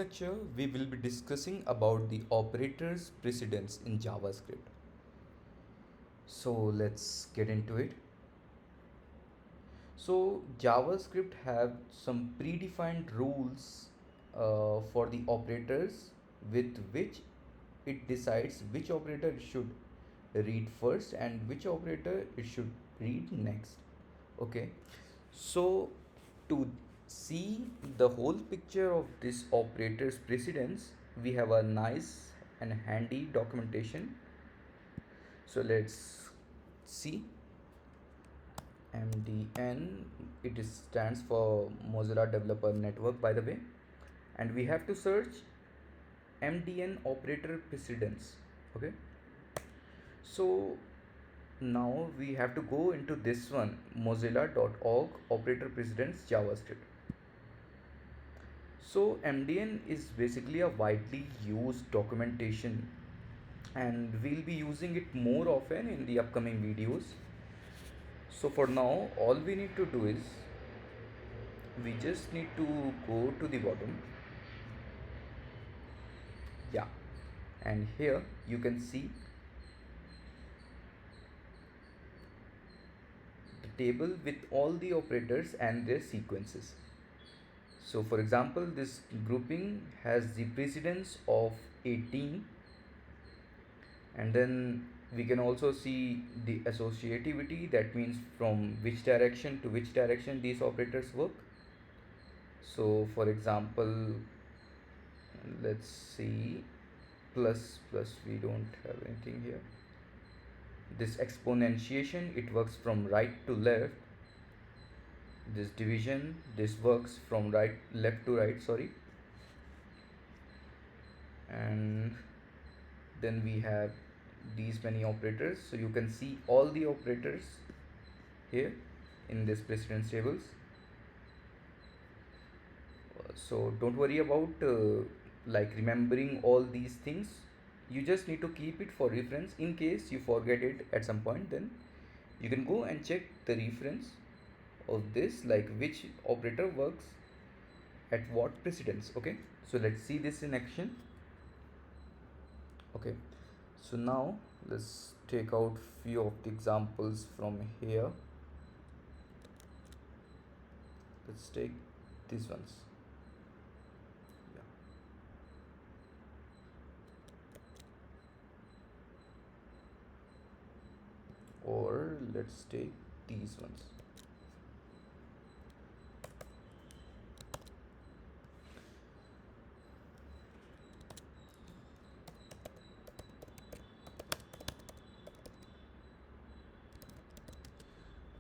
Lecture we will be discussing about the operators precedence in JavaScript. So let's get into it. So JavaScript have some predefined rules for the operators with which it decides which operator it should read first and which operator it should read next. Okay, so to see the whole picture of this operator's precedence, we have a nice and handy documentation. So let's see. MDN, it is stands for Mozilla Developer Network, by the way, and we have to search MDN operator precedence. Okay, so now we have to go into this one, mozilla.org operator precedence JavaScript. So MDN is basically a widely used documentation and we'll be using it more often in the upcoming videos. So for now, all we need to do is we just need to go to the bottom. Yeah, and here you can see the table with all the operators and their sequences. So for example, this grouping has the precedence of 18, and then we can also see the associativity, that means from which direction to which direction these operators work. So for example, let's see, plus we don't have anything here. This exponentiation, it works from right to left. This division, this works from left to right, sorry. And then we have these many operators, so you can see all the operators here in this precedence tables. So don't worry about like remembering all these things. You just need to keep it for reference. In case you forget it at some point, then you can go and check the reference of this, like which operator works at what precedence. Okay, so let's see this in action. Okay, so now let's take out few of the examples from here. Let's take these ones. Yeah. Or let's take these ones.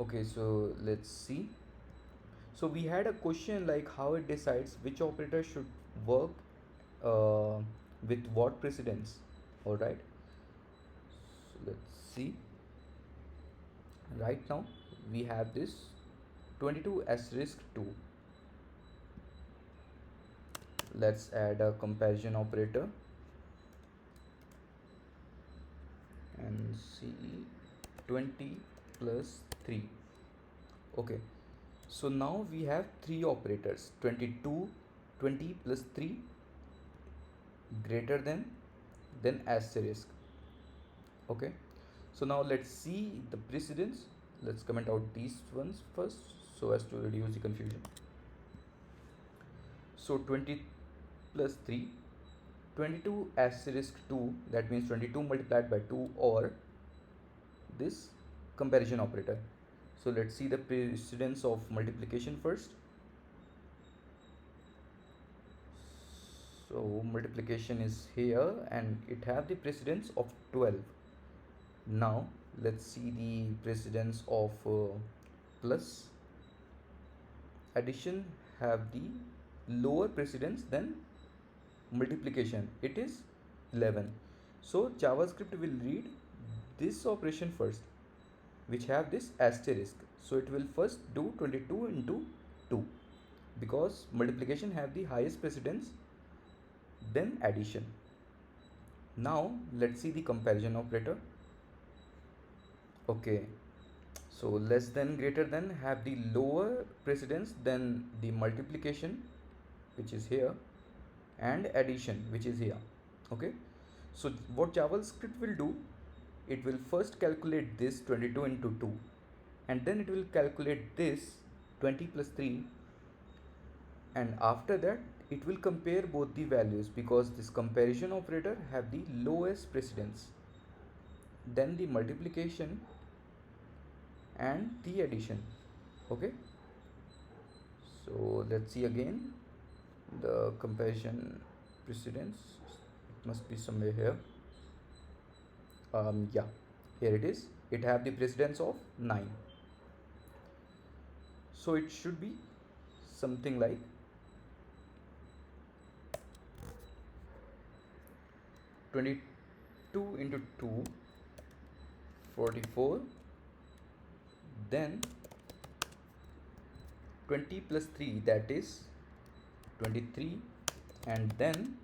Okay, so let's see. So we had a question like how it decides which operator should work uh, with what precedence. All right, so let's see. Right now we have this 22 asterisk 2. Let's add a comparison operator and see 20 plus 3. Okay, so now we have three operators, 22, 20 plus 3 greater than, then asterisk. Okay, so now let's see the precedence. Let's comment out these ones first so as to reduce the confusion. So 20 plus 3, 22 asterisk 2, that means 22 multiplied by 2, or this comparison operator. So let's see the precedence of multiplication first. So multiplication is here and it have the precedence of 12. Now let's see the precedence of plus. Addition have the lower precedence than multiplication, it is 11. So JavaScript will read this operation first, which have this asterisk. So it will first do 22 into 2 because multiplication have the highest precedence, then addition. Now let's see the comparison operator. Okay, so less than greater than have the lower precedence than the multiplication, which is here, and addition, which is here. Okay, so what JavaScript will do, it will first calculate this 22 into 2, and then it will calculate this 20 plus 3, and after that it will compare both the values because this comparison operator have the lowest precedence, then the multiplication and the addition. Okay, so let's see again the comparison precedence. It must be somewhere here. Yeah, here it is. It have the precedence of 9, so it should be something like 22 into 2, 44, then 20 plus 3, that is 23, and then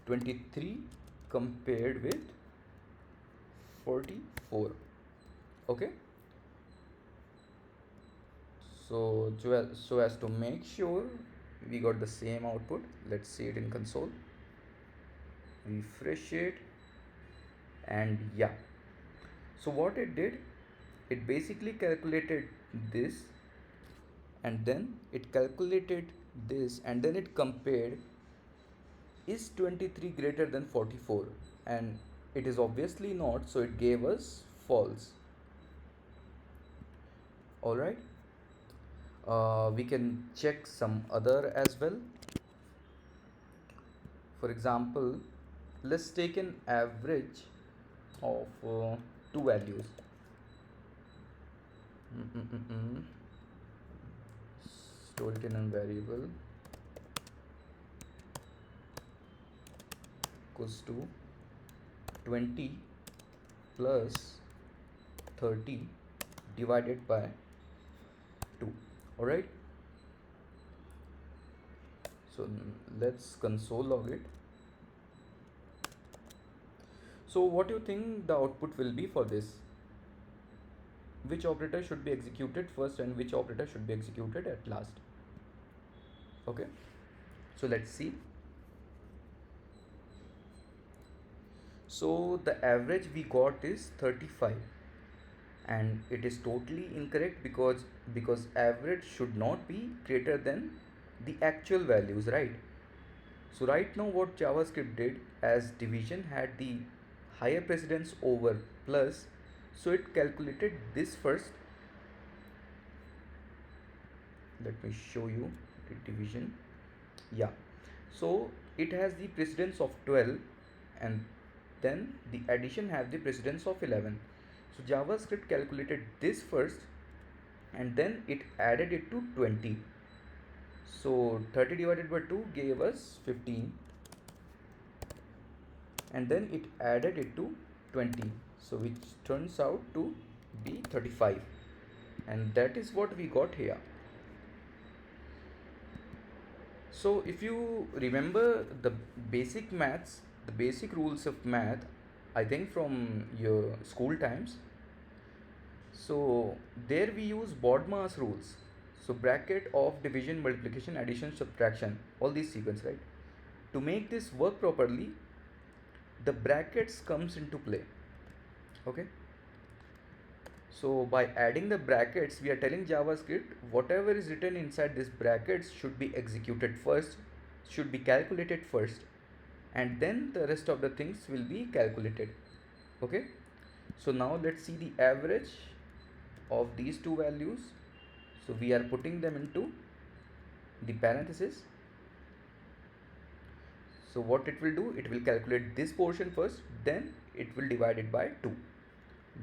23 compared with 44. Okay, so as to make sure we got the same output, let's see it in console, refresh it, and yeah, so what it did, it basically calculated this, and then it calculated this, and then it compared, is 23 greater than 44, and it is obviously not, so it gave us false. Alright, we can check some other as well. For example, let's take an average of two values. Store it in a variable equals to 20 plus 30 divided by 2. Alright, so let's console log it. So what do you think the output will be for this? Which operator should be executed first and which operator should be executed at last? Okay, so let's see. So the average we got is 35, and it is totally incorrect because average should not be greater than the actual values, right? So right now what JavaScript did, as division had the higher precedence over plus, so it calculated this first. Let me show you the division. Yeah, so it has the precedence of 12, and then the addition have the precedence of 11. So JavaScript calculated this first, and then it added it to 20. So 30 divided by 2 gave us 15, and then it added it to 20, so which turns out to be 35, and that is what we got here. So if you remember the basic maths, the basic rules of math, I think from your school times, so there we use BODMAS rules. So bracket of division, multiplication, addition, subtraction, all these sequence, right? To make this work properly, the brackets comes into play. Okay, so by adding the brackets, we are telling JavaScript whatever is written inside this brackets should be executed first, should be calculated first, and then the rest of the things will be calculated. Okay, so now let's see the average of these two values. So we are putting them into the parenthesis. So what it will do, it will calculate this portion first, then it will divide it by 2,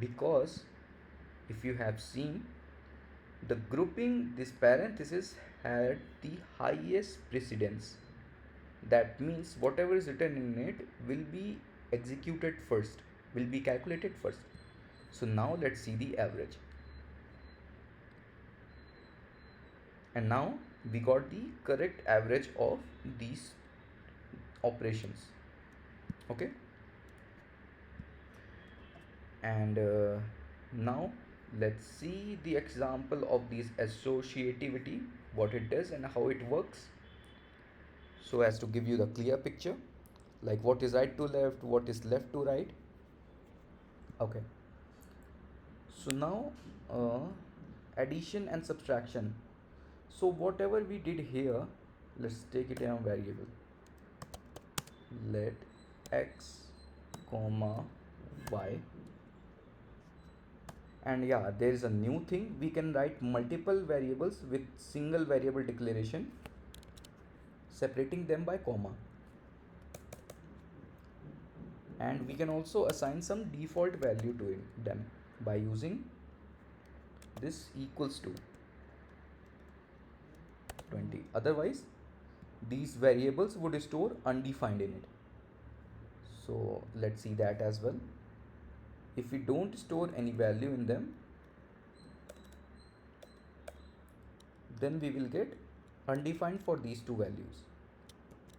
because if you have seen the grouping, this parenthesis had the highest precedence. That means whatever is written in it will be executed first, will be calculated first. So now let's see the average. And now we got the correct average of these operations. Okay, and now let's see the example of these associativity, what it does and how it works. so as to give you the clear picture, like what is right to left, what is left to right. Okay, so now addition and subtraction. So whatever we did here, let's take it in a variable. Let x comma y, and yeah, there is a new thing. We can write multiple variables with single variable declaration, separating them by comma, and we can also assign some default value to them by using this equals to 20. Otherwise these variables would store undefined in it. So let's see that as well. If we don't store any value in them, then we will get undefined for these two values,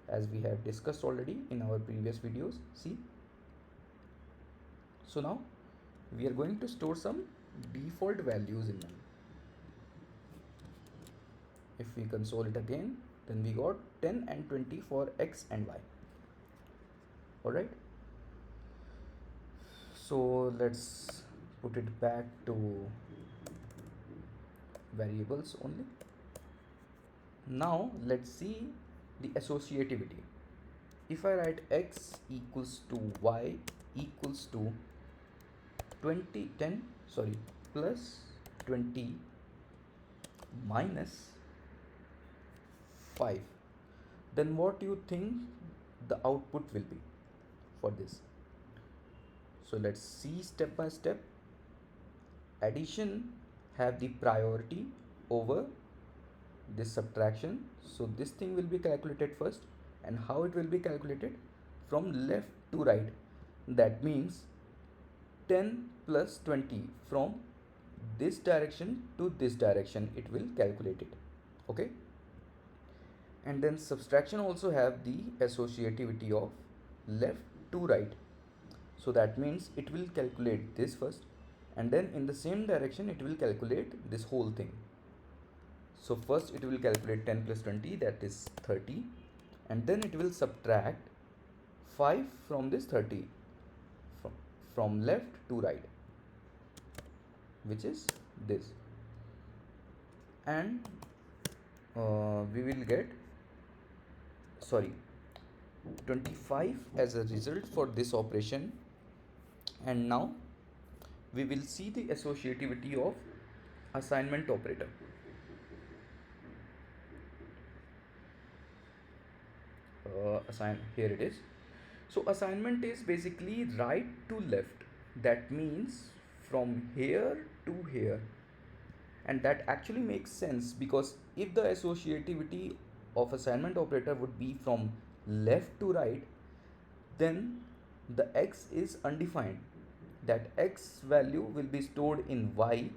as we have discussed already in our previous videos. See, so now we are going to store some default values in them. If we console it again, then we got 10 and 20 for x and y. Alright, so let's put it back to variables only. Now let's see the associativity. If I write x equals to y equals to 10 plus 20 minus 5, then what do you think the output will be for this? So let's see step by step. Addition have the priority over this subtraction, so this thing will be calculated first. And how it will be calculated? From left to right. That means 10 plus 20, from this direction to this direction it will calculate it. Okay, and then subtraction also have the associativity of left to right. So that means it will calculate this first, and then in the same direction it will calculate this whole thing. So first it will calculate 10 plus 20, that is 30, and then it will subtract 5 from this 30, from left to right, which is this, and we will get 25 as a result for this operation. And now we will see the associativity of assignment operator. Here it is. So assignment is basically right to left. That means from here to here, and that actually makes sense, because if the associativity of assignment operator would be from left to right, then the x is undefined. That x value will be stored in y,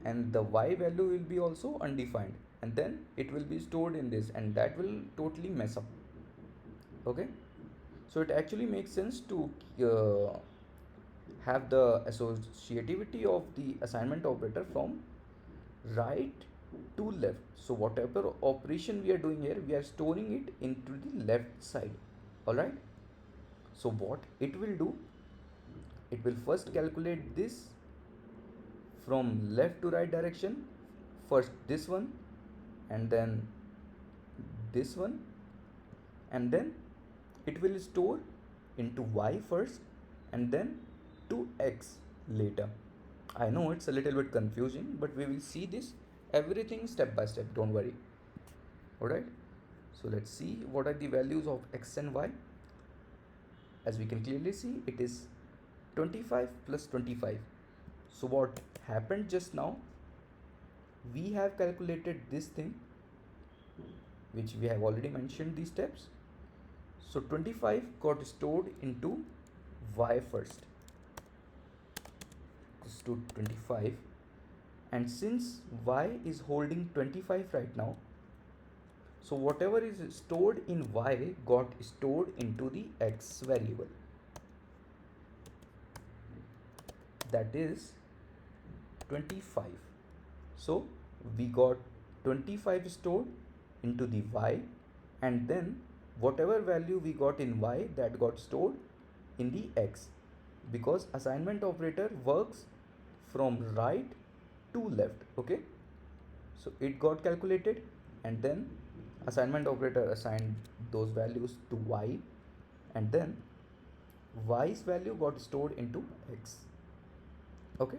and the y value will be also undefined, and then it will be stored in this, and that will totally mess up. Okay, so it actually makes sense to have the associativity of the assignment operator from right to left. So whatever operation we are doing here, we are storing it into the left side. Alright, so what it will do, it will first calculate this from left to right direction, first this one, and then this one, and then it will store into y first, and then to x later. I know it's a little bit confusing, but we will see this everything step by step, don't worry. Alright, so let's see what are the values of x and y. As we can clearly see, it is 25 plus 25. So what happened just now, we have calculated this thing, which we have already mentioned these steps. So 25 got stored into y first, to 25, and since y is holding 25 right now, so whatever is stored in y got stored into the x variable, that is 25. So we got 25 stored into the y, and then whatever value we got in y, that got stored in the x, because assignment operator works from right to left. Okay, so it got calculated, and then assignment operator assigned those values to y, and then y's value got stored into x. Okay,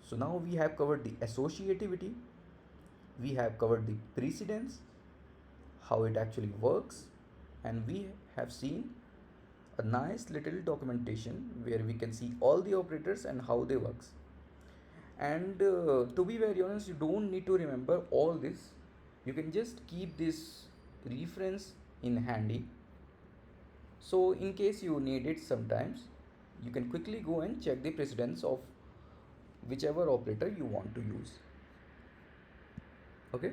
so now we have covered the associativity, we have covered the precedence, how it actually works, and we have seen a nice little documentation where we can see all the operators and how they works. And to be very honest, you don't need to remember all this, you can just keep this reference in handy, so in case you need it sometimes, you can quickly go and check the precedence of whichever operator you want to use. Okay,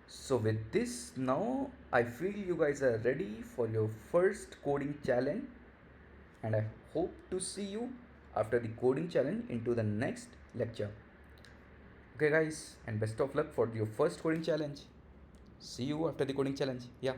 so with this, now I feel you guys are ready for your first coding challenge, and I hope to see you after the coding challenge into the next lecture. Okay guys, and best of luck for your first coding challenge. See you after the coding challenge. Yeah.